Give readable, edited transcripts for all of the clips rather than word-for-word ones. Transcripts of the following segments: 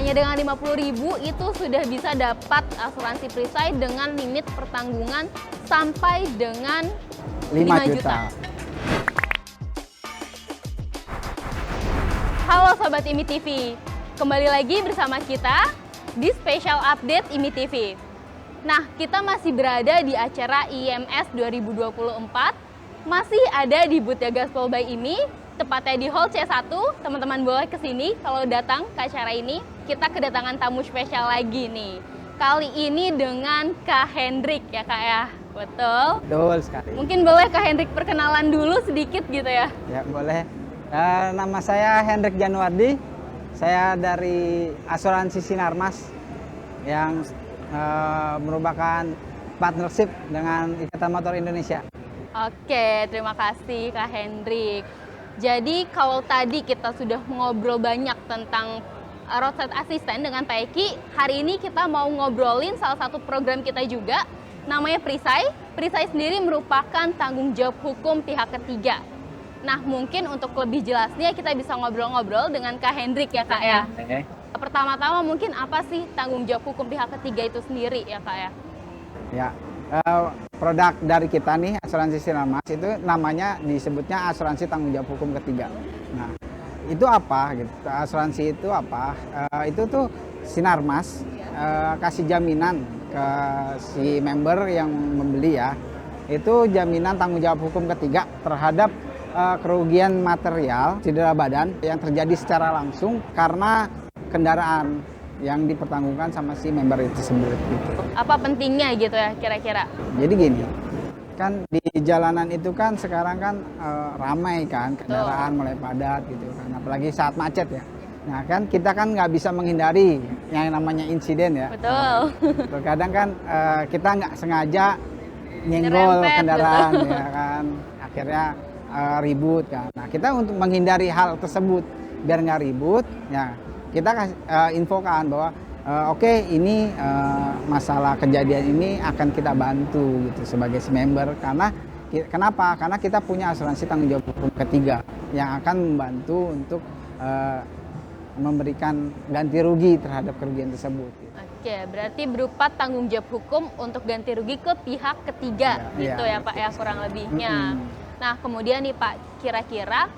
Hanya dengan 50.000 itu sudah bisa dapat asuransi perisai dengan limit pertanggungan sampai dengan 5 juta. Halo Sobat IMI TV, kembali lagi bersama kita di Special Update IMI TV. Nah, kita masih berada di acara IMS 2024, masih ada di booth Gaspol by IMI, tepatnya di Hall C1. Teman-teman boleh kesini kalau datang ke acara ini. Kita kedatangan tamu spesial lagi nih. Kali ini dengan Kak Hendrik ya Kak ya? Betul? Betul sekali. Mungkin boleh Kak Hendrik perkenalan dulu sedikit gitu ya? Ya boleh. Nama saya Hendrik Januardi. Saya dari asuransi Sinarmas yang merupakan partnership dengan Ikatan Motor Indonesia. Oke, terima kasih Kak Hendrik. Jadi kalau tadi kita sudah ngobrol banyak tentang roadside assistant dengan Pak Eki, hari ini kita mau ngobrolin salah satu program kita juga, namanya Perisai. Perisai sendiri merupakan tanggung jawab hukum pihak ketiga. Nah, mungkin untuk lebih jelasnya kita bisa ngobrol-ngobrol dengan Kak Hendrik ya Kak ya. Oke. Pertama-tama mungkin apa sih tanggung jawab hukum pihak ketiga itu sendiri ya Kak ya? Ya, produk dari kita nih asuransi Sinarmas itu namanya disebutnya asuransi tanggung jawab hukum ketiga. Nah, itu apa gitu? Asuransi itu apa? Itu tuh Sinarmas kasih jaminan ke si member yang membeli ya. Itu jaminan tanggung jawab hukum ketiga terhadap kerugian material, cedera badan yang terjadi secara langsung karena kendaraan yang dipertanggungkan sama si member itu sendiri. Gitu. Apa pentingnya gitu ya kira-kira? Jadi gini, kan di jalanan itu kan sekarang kan ramai kan, kendaraan mulai padat gitu kan, apalagi saat macet ya. Nah kan kita kan nggak bisa menghindari yang namanya insiden ya. Betul. Terkadang kan kita nggak sengaja nyenggol Nyerempet, kendaraan betul. ya kan, akhirnya ribut kan. Nah kita untuk menghindari hal tersebut biar nggak ribut, ya kita infokan bahwa oke, ini masalah kejadian ini akan kita bantu gitu sebagai si member. Karena kenapa? Karena kita punya asuransi tanggung jawab hukum ketiga yang akan membantu untuk memberikan ganti rugi terhadap kerugian tersebut. Oke, berarti berupa tanggung jawab hukum untuk ganti rugi ke pihak ketiga gitu ya Pak ya kurang lebihnya. Nah kemudian nih Pak, kira-kira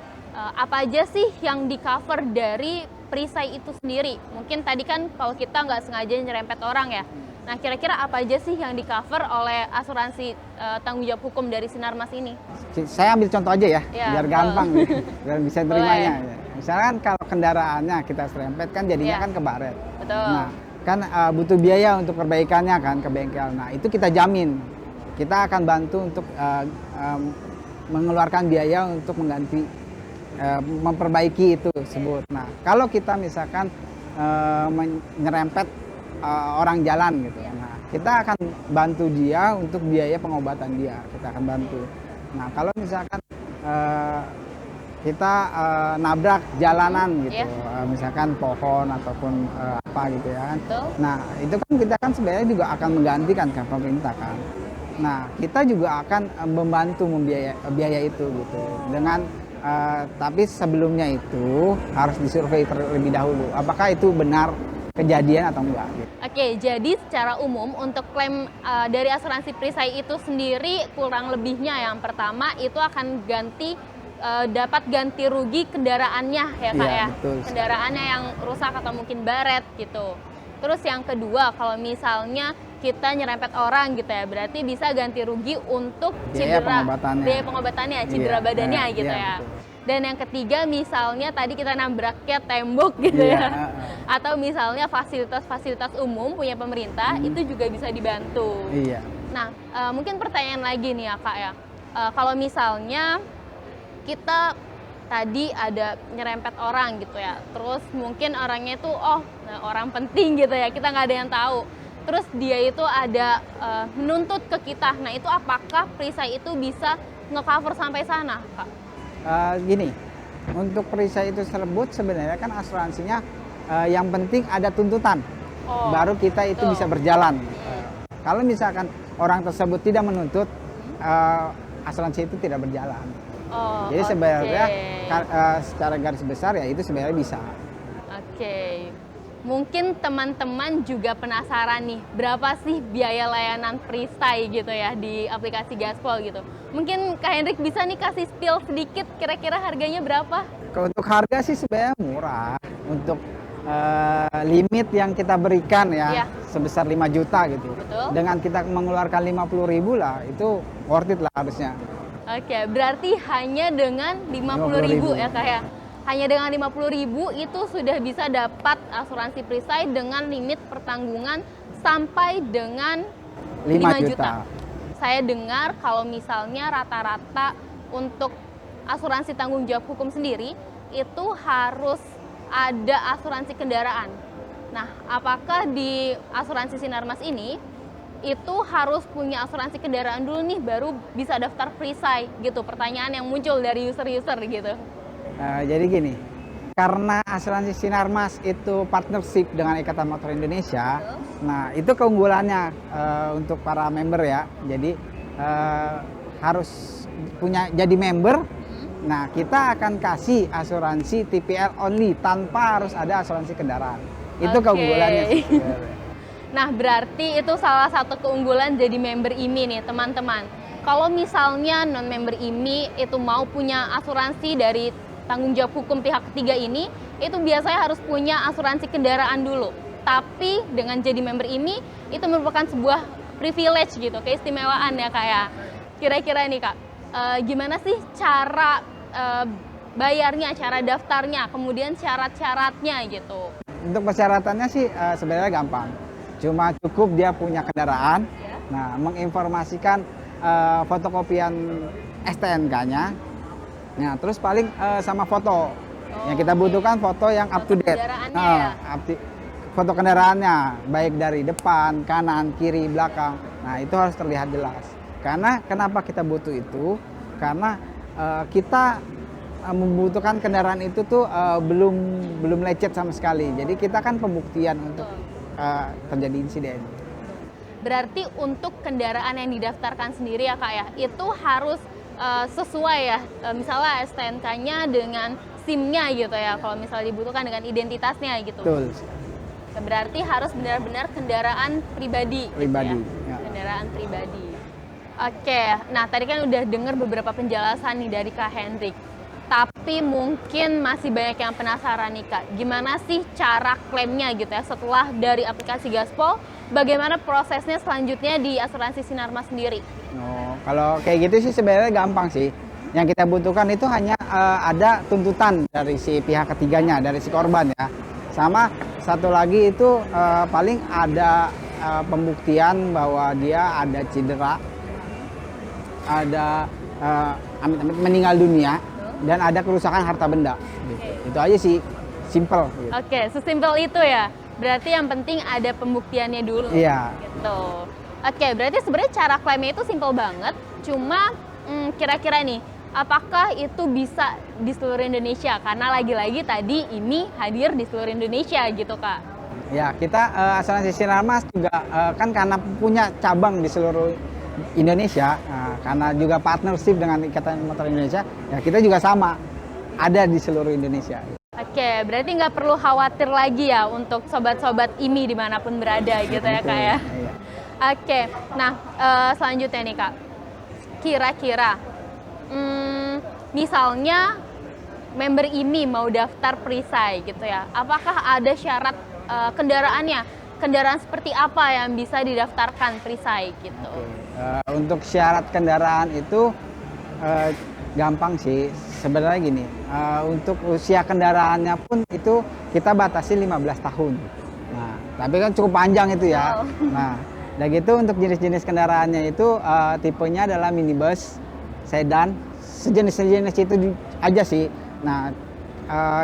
apa aja sih yang di cover dari perisai itu sendiri? Mungkin tadi kan kalau kita nggak sengaja nyerempet orang ya. Nah kira-kira apa aja sih yang di cover oleh asuransi tanggung jawab hukum dari Sinarmas ini? Saya ambil contoh aja ya, biar betul. gampang nih, biar bisa terimanya. Ya. Misalkan kalau kendaraannya kita serempet kan jadinya kan kebaret. Betul. Nah kan butuh biaya untuk perbaikannya kan ke bengkel. Nah itu kita jamin, kita akan bantu untuk mengeluarkan biaya untuk mengganti, memperbaiki itu tersebut. Nah, kalau kita misalkan menyerempet orang jalan gitu, nah kita akan bantu dia untuk biaya pengobatan dia, kita akan bantu. Nah, kalau misalkan kita nabrak jalanan gitu, misalkan pohon ataupun apa gitu ya kan. Nah, itu kan kita kan sebenarnya juga akan menggantikan ke pemerintah kan. Nah, kita juga akan membantu biaya itu gitu dengan tapi sebelumnya itu harus disurvei terlebih dahulu apakah itu benar kejadian atau enggak gitu. Oke, jadi secara umum untuk klaim dari asuransi perisai itu sendiri kurang lebihnya yang pertama itu akan dapat ganti rugi kendaraannya ya Kak ya. Betul. Kendaraannya yang rusak atau mungkin baret gitu. Terus yang kedua, kalau misalnya kita nyerempet orang gitu ya, berarti bisa ganti rugi untuk biaya pengobatannya, cedera badannya gitu ya. Betul. Dan yang ketiga misalnya tadi kita nabraknya tembok gitu ya. Atau misalnya fasilitas-fasilitas umum punya pemerintah itu juga bisa dibantu. Iya. Nah, mungkin pertanyaan lagi nih ya Kak ya. Kalau misalnya kita tadi ada nyerempet orang gitu ya, terus mungkin orangnya itu orang penting gitu ya, kita nggak ada yang tahu. Terus dia itu ada menuntut ke kita. Nah itu apakah perisai itu bisa nge-cover sampai sana, Kak? Gini, untuk perisai itu tersebut sebenarnya kan asuransinya yang penting ada tuntutan, baru kita itu bisa berjalan. Kalau misalkan orang tersebut tidak menuntut, asuransi itu tidak berjalan. Jadi sebenarnya secara garis besar ya itu sebenarnya bisa. Oke. mungkin teman-teman juga penasaran nih, berapa sih biaya layanan perisai gitu ya di aplikasi Gaspol gitu. Mungkin Kak Hendrik bisa nih kasih spill sedikit kira-kira harganya berapa? Untuk harga sih sebenarnya murah. Untuk limit yang kita berikan ya, Iya. sebesar 5 juta gitu. Betul. Dengan kita mengeluarkan 50.000 lah, itu worth it lah harusnya. Oke, berarti hanya dengan 50.000 ya Kak ya? Hanya dengan 50.000 itu sudah bisa dapat asuransi perisai dengan limit pertanggungan sampai dengan 5 5 juta. Saya dengar kalau misalnya rata-rata untuk asuransi tanggung jawab hukum sendiri itu harus ada asuransi kendaraan. Nah, apakah di asuransi Sinarmas ini itu harus punya asuransi kendaraan dulu nih baru bisa daftar perisai gitu? Pertanyaan yang muncul dari user-user gitu. Jadi gini, karena asuransi Sinarmas itu partnership dengan Ikatan Motor Indonesia, nah itu keunggulannya untuk para member ya. Jadi harus punya jadi member. Nah, kita akan kasih asuransi TPL only tanpa harus ada asuransi kendaraan. Itu Oke. keunggulannya sih. Nah, berarti itu salah satu keunggulan jadi member IMI nih, teman-teman. Kalau misalnya non-member IMI itu mau punya asuransi dari tanggung jawab hukum pihak ketiga ini, itu biasanya harus punya asuransi kendaraan dulu. Tapi dengan jadi member IMI, itu merupakan sebuah privilege gitu, keistimewaan ya Kak ya. Kira-kira nih Kak, gimana sih cara bayarnya, cara daftarnya, kemudian syarat-syaratnya gitu? Untuk persyaratannya sih sebenarnya gampang. Cuma cukup dia punya kendaraan, nah menginformasikan fotokopian STNK-nya, nah terus paling sama foto. Yang kita butuhkan foto yang up to date. Kendaraannya ya? Foto kendaraannya, baik dari depan, kanan, kiri, belakang. Nah itu harus terlihat jelas. Karena kenapa kita butuh itu? Karena kita membutuhkan kendaraan itu tuh belum lecet sama sekali. Jadi kita kan pembuktian untuk terjadi insiden. Berarti untuk kendaraan yang didaftarkan sendiri ya Kak ya, itu harus sesuai ya, misalnya STNK-nya dengan SIM-nya gitu ya, kalau misalnya dibutuhkan dengan identitasnya gitu. Betul. Berarti harus benar-benar kendaraan pribadi. Pribadi, Gitu ya? ya. Kendaraan pribadi. Oke, nah tadi kan udah dengar beberapa penjelasan nih dari Kak Hendrik. Tapi mungkin masih banyak yang penasaran nih Kak, gimana sih cara klaimnya gitu ya setelah dari aplikasi Gaspol, bagaimana prosesnya selanjutnya di asuransi Sinarmas sendiri? Oh, kalau kayak gitu sih sebenarnya gampang sih. Yang kita butuhkan itu hanya ada tuntutan dari si pihak ketiganya, dari si korban ya. Sama satu lagi itu paling ada pembuktian bahwa dia ada cedera, ada amit-amit meninggal dunia, dan ada kerusakan harta benda. Gitu. Itu aja sih, simple. Gitu. Oke, sesimpel itu ya. Berarti yang penting ada pembuktiannya dulu. Iya. Gitu. Oke, berarti sebenarnya cara klaimnya itu simpel banget. Cuma kira-kira nih, apakah itu bisa di seluruh Indonesia? Karena lagi-lagi tadi ini hadir di seluruh Indonesia gitu Kak. Ya, kita asuransi Sinarmas juga kan karena punya cabang di seluruh Indonesia, karena juga partnership dengan Ikatan Motor Indonesia, ya kita juga sama, ada di seluruh Indonesia. Oke, berarti nggak perlu khawatir lagi ya untuk sobat-sobat IMI dimanapun berada gitu ya Kak ya. Iya. Oke, nah selanjutnya nih Kak, kira-kira misalnya member IMI mau daftar perisai gitu ya, apakah ada syarat kendaraannya? Kendaraan seperti apa yang bisa didaftarkan perisai gitu? Untuk syarat kendaraan itu gampang sih. Sebenarnya gini, untuk usia kendaraannya pun itu kita batasi 15 tahun. Nah, tapi kan cukup panjang itu ya. Nah, dan gitu untuk jenis-jenis kendaraannya itu tipenya adalah minibus, sedan, sejenis-sejenis itu aja sih. Nah,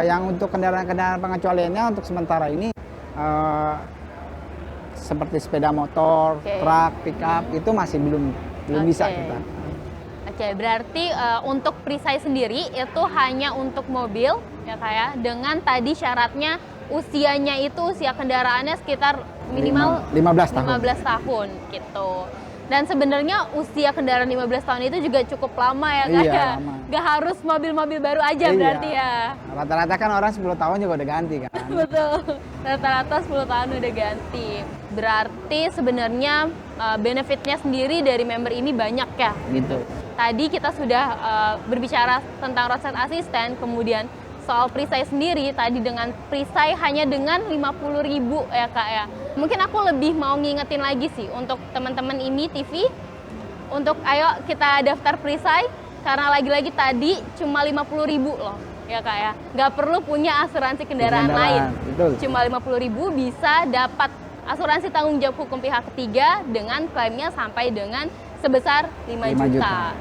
yang untuk kendaraan-kendaraan pengecualiannya untuk sementara ini seperti sepeda motor, truk, pickup itu masih belum bisa kita. Oke, berarti untuk perisai sendiri itu hanya untuk mobil ya kayak dengan tadi syaratnya usianya itu usia kendaraannya sekitar minimal 15 tahun. 15 tahun gitu. Dan sebenarnya usia kendaraan 15 tahun itu juga cukup lama ya Kak Iya, ya? lama. Nggak harus mobil-mobil baru aja Iya. berarti ya? Rata-rata kan orang 10 tahun juga udah ganti kan. Betul, rata-rata 10 tahun udah ganti. Berarti sebenarnya benefitnya sendiri dari member ini banyak ya? Gitu. Tadi kita sudah berbicara tentang roadside assistant, kemudian soal perisai sendiri, tadi dengan perisai hanya dengan 50.000 ya Kak ya. Mungkin aku lebih mau ngingetin lagi sih untuk teman-teman IMI TV, untuk ayo kita daftar perisai, karena lagi-lagi tadi cuma 50.000 loh ya Kak ya. Nggak perlu punya asuransi kendaraan lain. Betul. Cuma 50.000 bisa dapat asuransi tanggung jawab hukum pihak ketiga dengan klaimnya sampai dengan sebesar 5 juta.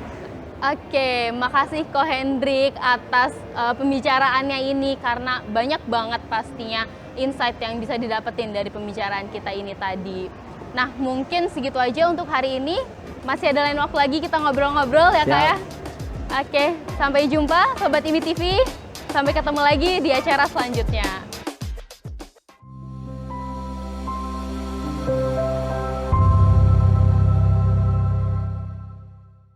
Oke, makasih Ko Hendrik atas pembicaraannya ini, karena banyak banget pastinya insight yang bisa didapetin dari pembicaraan kita ini tadi. Nah, mungkin segitu aja untuk hari ini. Masih ada lain waktu lagi kita ngobrol-ngobrol ya Kak ya. Oke, sampai jumpa Sobat IMI TV. Sampai ketemu lagi di acara selanjutnya.